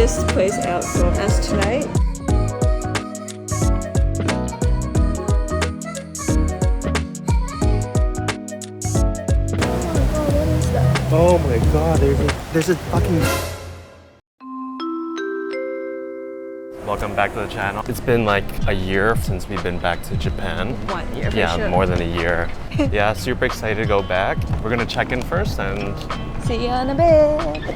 this place out for us tonight. Oh my god, there's a fucking... Welcome back to the channel. It's been like a year since we've been back to Japan. 1 year for Yeah, sure. more than a year. Yeah, super excited to go back. We're gonna check in first and... See you in a bit.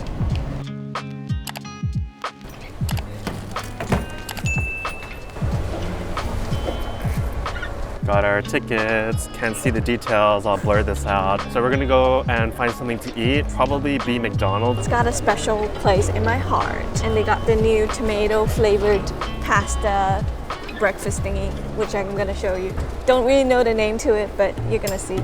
Got our tickets, can't see the details, I'll blur this out. So we're gonna go and find something to eat, probably be McDonald's. It's got a special place in my heart. And they got the new tomato flavored pasta breakfast thingy, which I'm gonna show you. Don't really know the name to it, but you're gonna see.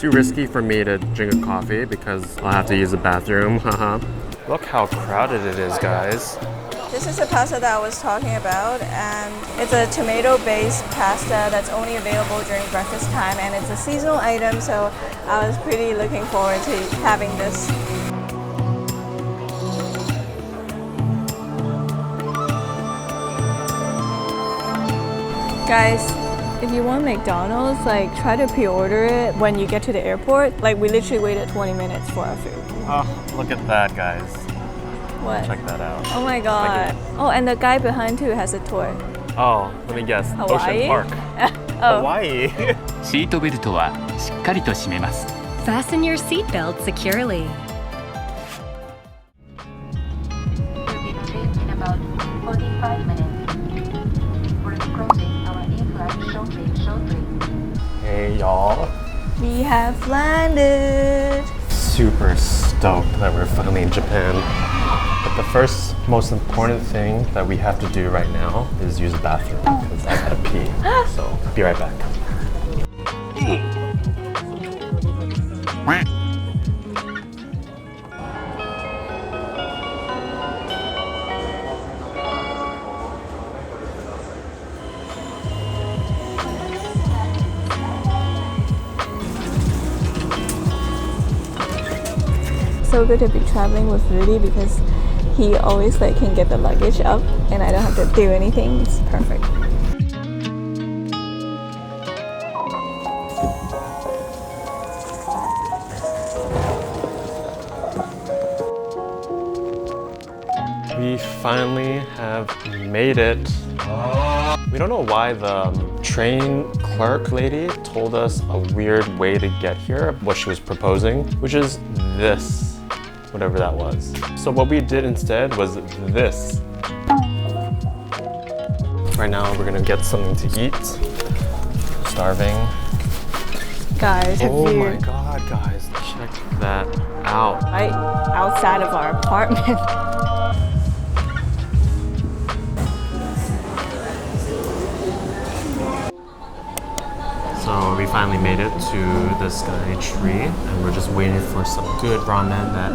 Too risky for me to drink a coffee because I'll have to use the bathroom. Haha. Look how crowded it is, guys. This is the pasta that I was talking about, and it's a tomato-based pasta that's only available during breakfast time, and it's a seasonal item, so I was pretty looking forward to having this. Guys, if you want McDonald's, like try to pre-order it when you get to the airport. Like we literally waited 20 minutes for our food. Oh, look at that, guys. What? Check that out. Oh my god. Oh, and the guy behind too has a toy. Oh, let me guess. Hawaii? Ocean Park. Oh. Hawaii. シートベルトはしっかりと締めます。 Fasten your seatbelt securely. Will be released in about 45 minutes. We're closing our in-flight shortly. Hey, y'all. We have landed. Super stoked that we're finally in Japan. But the first most important thing that we have to do right now is use the bathroom because I gotta pee. So, be right back. So good to be traveling with Rudy because he always like can get the luggage up and I don't have to do anything. It's perfect. We finally have made it. We don't know why the train clerk lady told us a weird way to get here, what she was proposing, which is this, whatever that was. So what we did instead was this. Right now we're gonna get something to eat. Starving. Guys, have Oh you my god, guys, check that out. right outside of our apartment? So we finally made it to the sky tree and we're just waiting for some good ramen that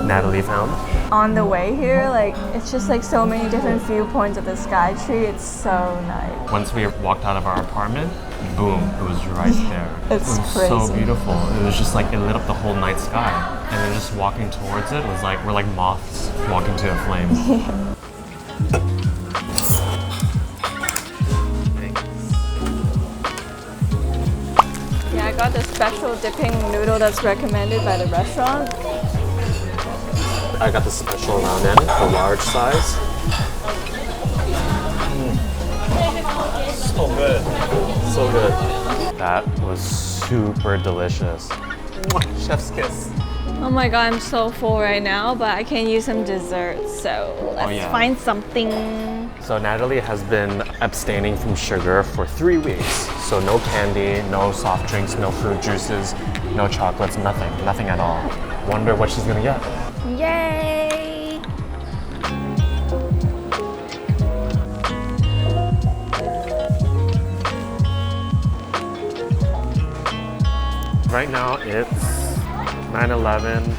Natalie found. On the way here, like it's just like so many different viewpoints of the sky tree. It's so nice. Once we walked out of our apartment, boom, it was right there. It's it was so crazy. beautiful. It was just like it lit up the whole night sky. And then just walking towards it was like we're like moths walking to a flame. Yeah, I got the special dipping noodle that's recommended by the restaurant. I got the special ramen, the large size. So good. So good. That was super delicious. Chef's kiss. Oh my god, I'm so full right now, but I can use some dessert, so let's yeah. find something. So Natalie has been abstaining from sugar for 3 weeks. So no candy, no soft drinks, no fruit juices, no chocolates, nothing at all. Wonder what she's gonna get. Yay! Right now it's 9/11.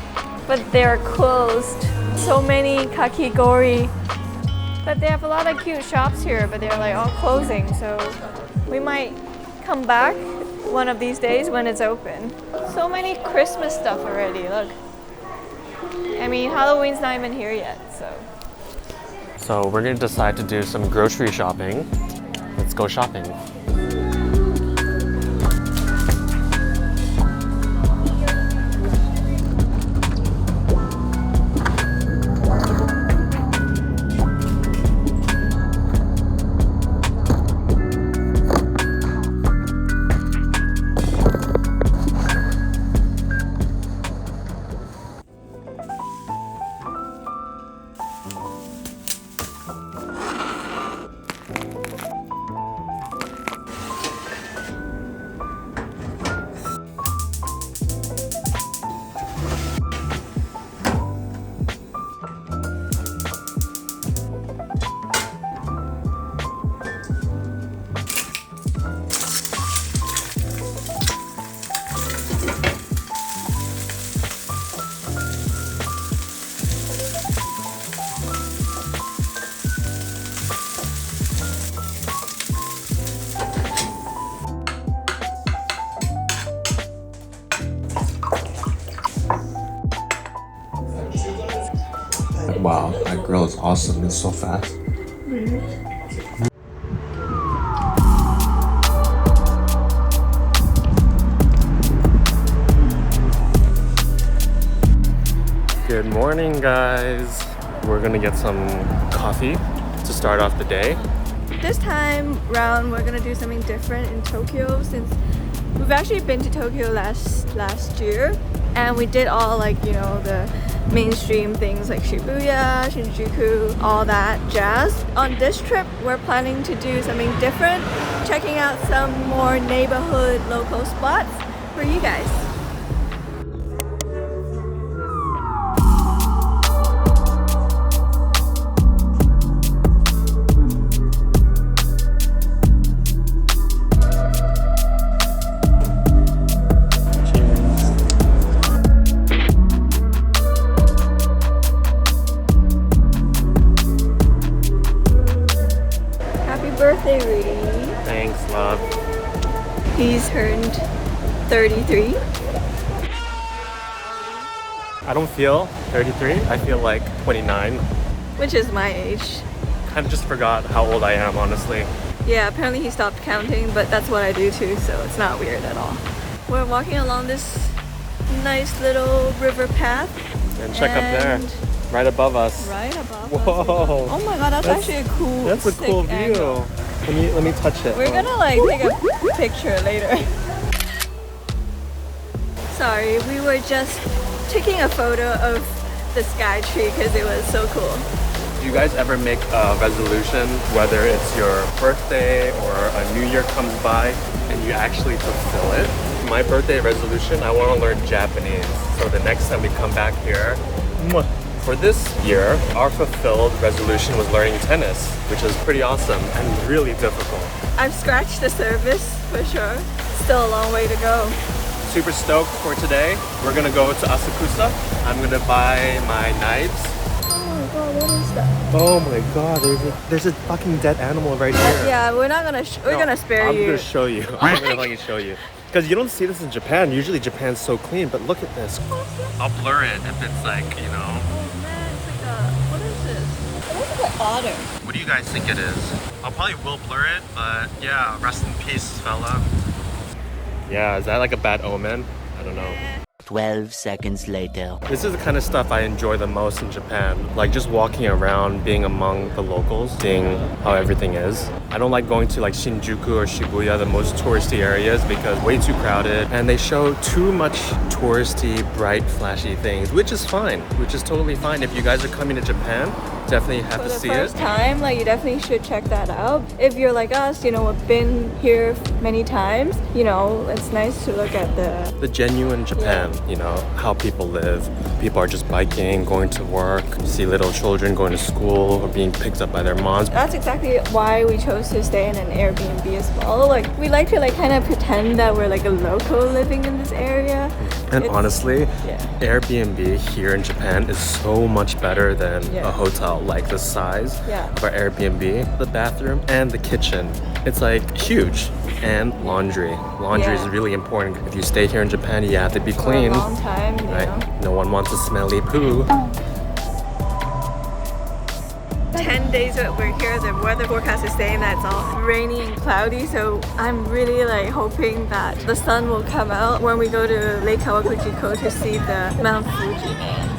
But they're closed. So many kakigori. But they have a lot of cute shops here, but they're like all closing, so We might come back one of these days when it's open. So many Christmas stuff already, look. I mean, Halloween's not even here yet, so. So we're gonna decide to do some grocery shopping. Let's go shopping. Wow, that grill is awesome. It's so fast. Good morning, guys. We're gonna get some coffee to start off the day. This time round, we're gonna do something different in Tokyo since we've actually been to Tokyo last year, and we did all like, you know, the mainstream things like Shibuya, Shinjuku, all that jazz. On this trip, we're planning to do something different, checking out some more neighborhood local spots for you guys. Birthday, Rudy. Thanks, love. He's turned 33. I don't feel 33. I feel like 29. Which is my age. Kind of just forgot how old I am, honestly. Yeah, apparently he stopped counting, but that's what I do too, so it's not weird at all. We're walking along this nice little river path. And check up there, right above us. Right above Whoa. us. Oh my god, that's actually a cool, That's a cool sick view. angle. Let me touch it. We're gonna like take a picture later. Sorry, we were just taking a photo of the sky tree because it was so cool. Do you guys ever make a resolution, whether it's your birthday or a new year comes by, and you actually fulfill it? My birthday resolution, I want to learn Japanese. So the next time we come back here, for this year, our fulfilled resolution was learning tennis, which is pretty awesome and really difficult. I've scratched the surface for sure. Still a long way to go. Super stoked for today. We're gonna go to Asakusa. I'm gonna buy my knives. Oh my god, what is that? Oh my god, there's a fucking dead animal right here. Yeah, we're not gonna, we're gonna spare you. I'm gonna show you. I'm gonna fucking show you. Because you don't see this in Japan. Usually Japan's so clean, but look at this. I'll blur it if it's like, you know. Oh man, it's like a, what is this? It looks like an otter. What do you guys think it is? I probably will blur it, but yeah, rest in peace, fella. Yeah, is that like a bad omen? I don't know. 12 seconds later. This is the kind of stuff I enjoy the most in Japan. Like just walking around, being among the locals, seeing how everything is. I don't like going to like Shinjuku or Shibuya, the most touristy areas, because way too crowded and they show too much touristy, bright, flashy things, which is fine, which is totally fine. If you guys are coming to Japan, definitely have to see it. For the first time, like you definitely should check that out. If you're like us, you know, we've been here many times, you know, it's nice to look at the genuine Japan. Yeah. You know, how people live. People are just biking, going to work. You see little children going to school or being picked up by their moms. That's exactly why we chose to stay in an Airbnb as well. Like we like to like kind of pretend that we're like a local living in this area, And It's- honestly, yeah. Airbnb here in Japan is so much better than Yeah. a hotel. Like the size Yeah. of our Airbnb, the bathroom, and the kitchen. It's like huge. And laundry. Laundry is Yeah. really important. If you stay here in Japan, you have to be For a clean. long time, you Right? know. No one wants a smelly poo. 10 days that we're here, the weather forecast is saying that it's all rainy and cloudy, so I'm really like hoping that the sun will come out when we go to Lake Kawaguchiko to see the Mount Fuji, man.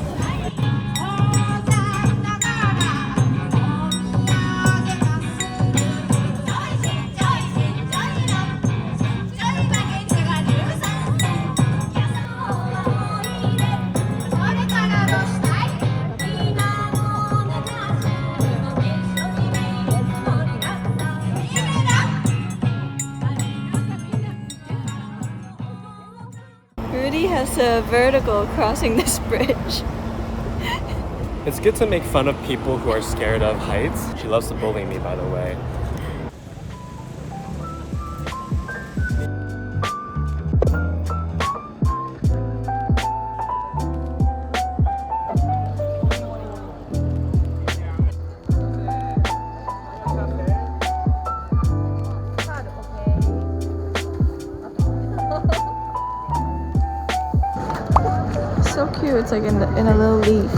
Rudy has a vertical crossing this bridge. It's good to make fun of people who are scared of heights. She loves to bully me, by the way. So cute, it's like in a little leaf.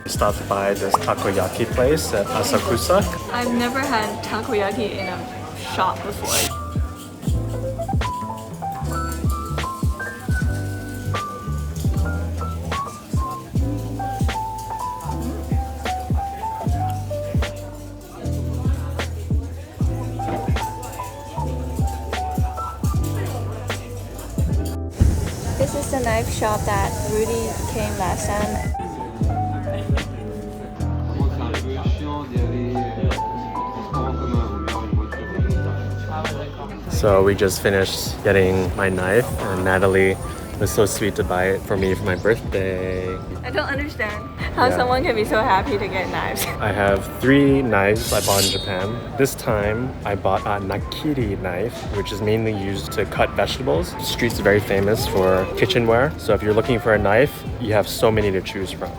Stopped by this takoyaki place at Asakusa. I've never had takoyaki in a shop before. This is the knife shop that Rudy came last time. So we just finished getting my knife, and Natalie was so sweet to buy it for me for my birthday. I don't understand how Yeah. someone can be so happy to get knives. I have 3 knives I bought in Japan. This time I bought a nakiri knife, which is mainly used to cut vegetables. The street's very famous for kitchenware, so if you're looking for a knife, you have so many to choose from.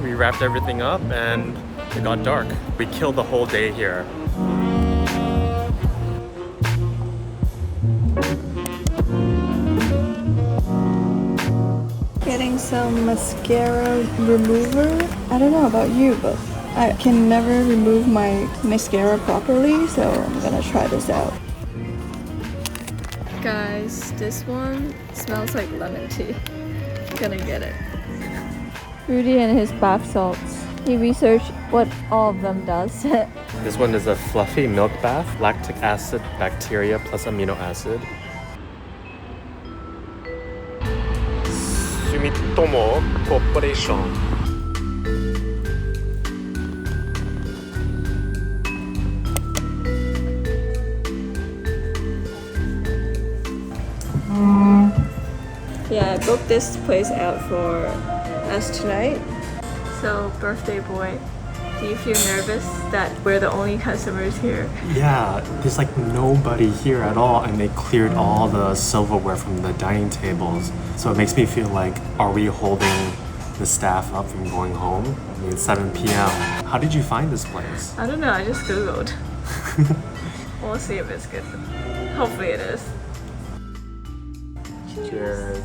We wrapped everything up and it got dark. We killed the whole day here. Getting some mascara remover. I don't know about you, but I can never remove my mascara properly, so I'm gonna try this out. Guys, this one smells like lemon tea. Gonna get it. Rudy and his bath salts. He researched what all of them does. This one is a fluffy milk bath, lactic acid, bacteria plus amino acid. Sumitomo Corporation. Yeah, I booked this place out for us tonight. So, birthday boy, do you feel nervous that we're the only customers here? Yeah, there's like nobody here at all, and they cleared all the silverware from the dining tables. So it makes me feel like, are we holding the staff up from going home? I mean, it's 7 p.m. How did you find this place? I don't know, I just googled. We'll see if it's good. Hopefully it is. Cheers.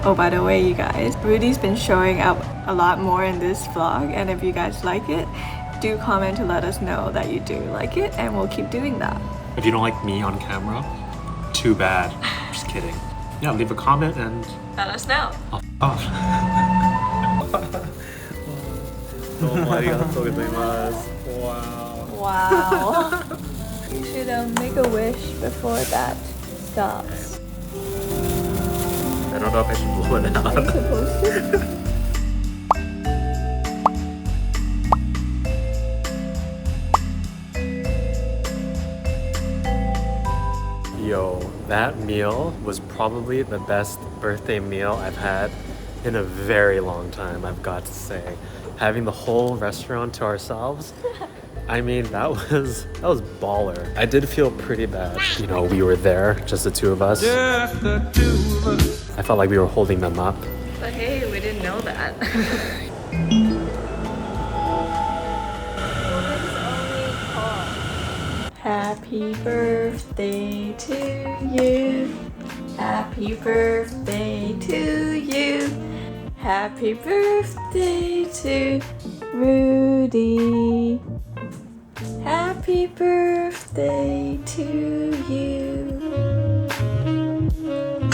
Oh, by the way, you guys, Rudy's been showing up a lot more in this vlog, and if you guys like it, do comment to let us know that you do like it, and we'll keep doing that. If you don't like me on camera, too bad. Just kidding. Yeah, leave a comment and Let us know. I'll off. どうもありがとうございます。Wow. Wow. You should make a wish before that stops. I don't know if I should blow it out. Are you supposed to? Yo, that meal was probably the best birthday meal I've had in a very long time, I've got to say. Having the whole restaurant to ourselves, I mean, that was baller. I did feel pretty bad. You know, we were there, just the two of us. Just the two of us. I felt like we were holding them up. But hey, we didn't know that. Happy birthday to you. Happy birthday to you. Happy birthday to Rudy. Happy birthday to you.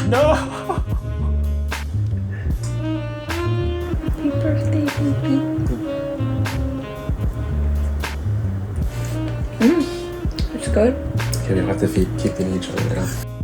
No! Happy birthday, Rudy. It's good. Okay, we have to keep eating each other now.